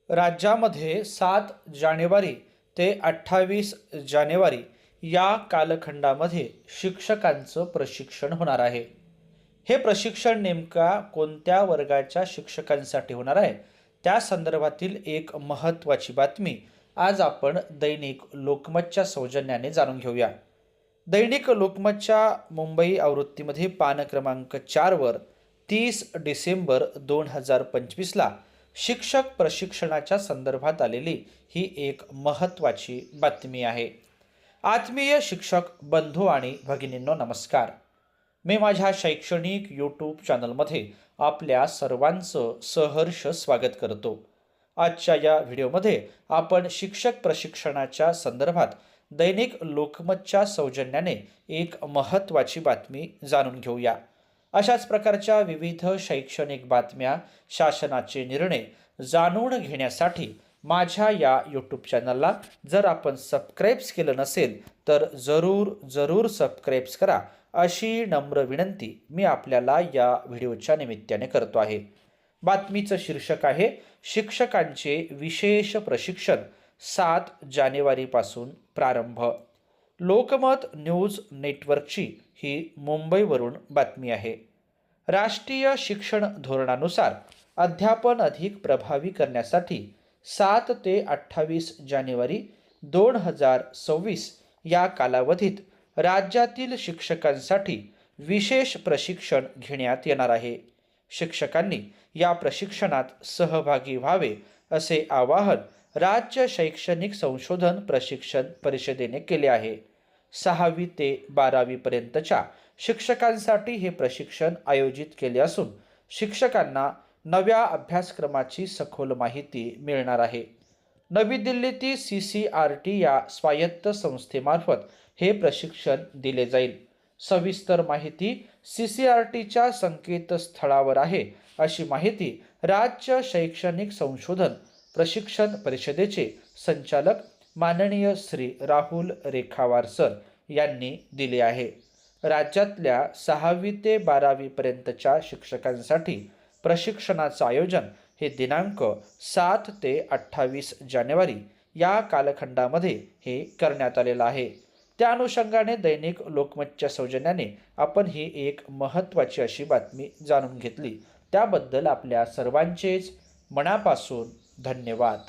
राज्यामध्ये 7 जानेवारी ते 28 जानेवारी या कालखंडामध्ये शिक्षकांचं प्रशिक्षण होणार आहे. हे प्रशिक्षण नेमका कोणत्या वर्गाच्या शिक्षकांसाठी होणार आहे, त्या संदर्भातील एक महत्त्वाची बातमी आज आपण दैनिक लोकमतच्या सौजन्याने जाणून घेऊया. दैनिक लोकमतच्या मुंबई आवृत्तीमध्ये पान क्रमांक 4 वर 30 डिसेंबर 2025ला शिक्षक प्रशिक्षणाच्या संदर्भात आलेली ही एक महत्त्वाची बातमी आहे. आत्मीय शिक्षक बंधू आणि भगिनींनो, नमस्कार. मी माझ्या शैक्षणिक यूट्यूब चॅनलमध्ये आपल्या सर्वांचं सहर्ष स्वागत करतो. आजच्या या व्हिडिओमध्ये आपण शिक्षक प्रशिक्षणाच्या संदर्भात दैनिक लोकमतच्या सौजन्याने एक महत्त्वाची बातमी जाणून घेऊया. अशाच प्रकारच्या विविध शैक्षणिक बातम्या, शासनाचे निर्णय जाणून घेण्यासाठी माझ्या या यूट्यूब चॅनलला जर आपण सबस्क्राईब्स केलं नसेल तर जरूर सबस्क्राईब्स करा, अशी नम्र विनंती मी आपल्याला या व्हिडिओच्या निमित्ताने करतो आहे. बातमीचं शीर्षक आहे, शिक्षकांचे विशेष प्रशिक्षण 7 जानेवारीपासून प्रारंभ. लोकमत न्यूज नेटवर्कची ही मुंबईवरून बातमी आहे. राष्ट्रीय शिक्षण धोरणानुसार अध्यापन अधिक प्रभावी करण्यासाठी 7 ते 28 जानेवारी 2026 या कालावधीत राज्यातील शिक्षकांसाठी विशेष प्रशिक्षण घेण्यात येणार आहे. शिक्षकांनी या प्रशिक्षणात सहभागी व्हावे असे आवाहन राज्य शैक्षणिक संशोधन प्रशिक्षण परिषदेने केले आहे. 6वी ते 12वी पर्यंतच्या शिक्षकांसाठी हे प्रशिक्षण आयोजित केले असून शिक्षकांना नव्या अभ्यासक्रमाची सखोल माहिती मिळणार आहे. नवी दिल्लीतील CCRT या स्वायत्त संस्थेमार्फत हे प्रशिक्षण दिले जाईल. सविस्तर माहिती CCRTच्या संकेतस्थळावर आहे, अशी माहिती राज्य शैक्षणिक संशोधन प्रशिक्षण परिषदेचे संचालक माननीय श्री राहुल रेखावार सर यांनी दिले आहे. राज्यातल्या 6वी ते 12वी पर्यंतच्या शिक्षकांसाठी प्रशिक्षणाचं आयोजन हे दिनांक 7 ते 28 जानेवारी या कालखंडामध्ये हे करण्यात आलेलं आहे. त्या अनुषंगाने दैनिक लोकमतच्या सौजन्याने आपण ही एक महत्त्वाची अशी बातमी जाणून घेतली. त्याबद्दल आपल्या सर्वांचेच मनापासून धन्यवाद.